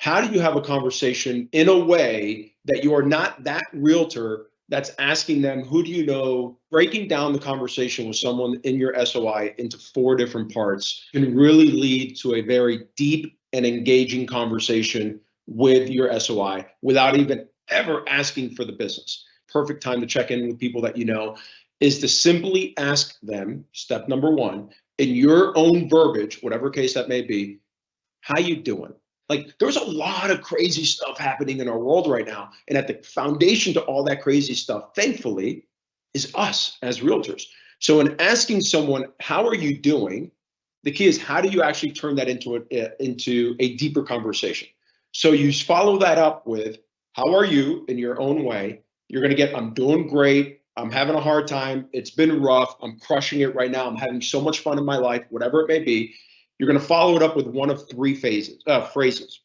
How do you have a conversation in a way that you are not that realtor that's asking them, who do you know? Breaking down the conversation with someone in your SOI into 4 different parts can really lead to a very deep and engaging conversation with your SOI without even ever asking for the business. Perfect time to check in with people that you know is to simply ask them, step number 1, in your own verbiage, whatever case that may be, how you doing? Like, there's a lot of crazy stuff happening in our world right now. And at the foundation to all that crazy stuff, thankfully, is us as realtors. So in asking someone, how are you doing? The key is, how do you actually turn that into a deeper conversation? So you follow that up with, how are you in your own way? You're going to get, I'm doing great. I'm having a hard time. It's been rough. I'm crushing it right now. I'm having so much fun in my life, whatever it may be. You're going to follow it up with one of 3 phrases.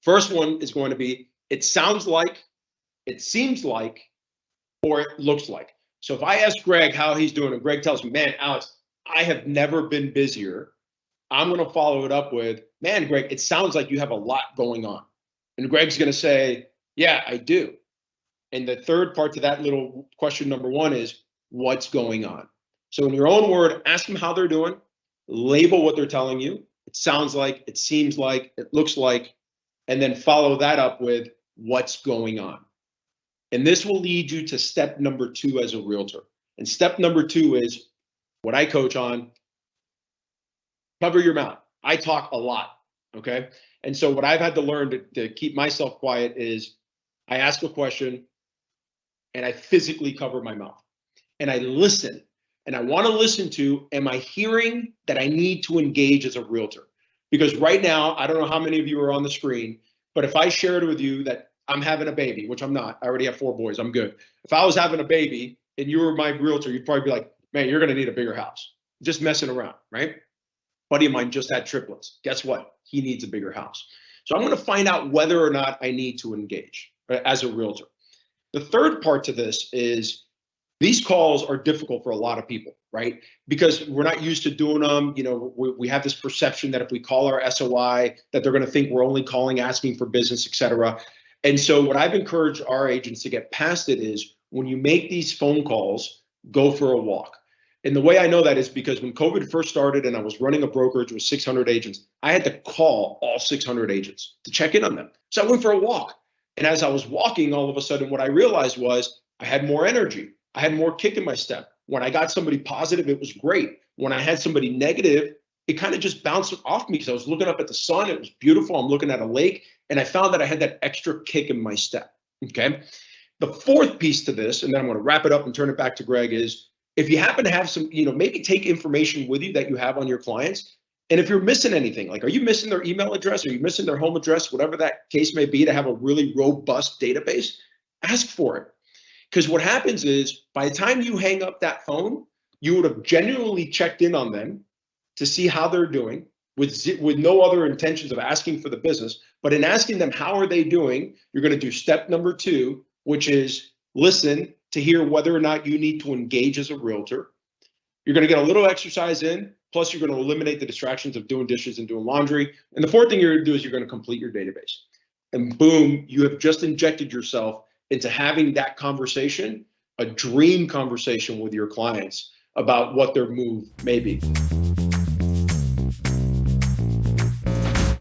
First one is going to be, it sounds like, it seems like, or it looks like. So if I ask Greg how he's doing, and Greg tells me, man, Alex, I have never been busier, I'm going to follow it up with, man, Greg, it sounds like you have a lot going on. And Greg's going to say, yeah, I do. And the third part to that little question number 1 is, what's going on? So in your own word, ask them how they're doing, label what they're telling you. It sounds like, it seems like, it looks like, and then follow that up with what's going on. And this will lead you to step number 2 as a realtor. And step number 2 is what I coach on: cover your mouth. I talk a lot, okay? And so what I've had to learn to keep myself quiet is, I ask a question and I physically cover my mouth and I listen. And I want to listen to, am I hearing that I need to engage as a realtor? Because right now, I don't know how many of you are on the screen, but if I shared with you that I'm having a baby, which I'm not, I already have 4 boys, I'm good. If I was having a baby and you were my realtor, you'd probably be like, man, you're going to need a bigger house. Just messing around, right? Buddy of mine just had triplets. Guess what? He needs a bigger house. So I'm going to find out whether or not I need to engage as a realtor. The third part to this is, these calls are difficult for a lot of people, right? Because we're not used to doing them. You know, we have this perception that if we call our SOI, that they're going to think we're only calling, asking for business, et cetera. And so what I've encouraged our agents to get past it is, when you make these phone calls, go for a walk. And the way I know that is because when COVID first started and I was running a brokerage with 600 agents, I had to call all 600 agents to check in on them. So I went for a walk. And as I was walking, all of a sudden, what I realized was I had more energy. I had more kick in my step. When I got somebody positive, it was great. When I had somebody negative, it kind of just bounced off me because I was looking up at the sun. It was beautiful. I'm looking at a lake, and I found that I had that extra kick in my step. Okay. The fourth piece to this, and then I'm going to wrap it up and turn it back to Greg, is if you happen to have some, maybe take information with you that you have on your clients. And if you're missing anything, like, are you missing their email address? Are you missing their home address? Whatever that case may be, to have a really robust database, ask for it. Because what happens is, by the time you hang up that phone, you would have genuinely checked in on them to see how they're doing, with no other intentions of asking for the business. But in asking them how are they doing, you're going to do step number 2, which is listen to hear whether or not you need to engage as a realtor. You're going to get a little exercise in, plus you're going to eliminate the distractions of doing dishes and doing laundry. And the fourth thing you're going to do is you're going to complete your database. And boom, you have just injected yourself into having that conversation, a dream conversation with your clients about what their move may be.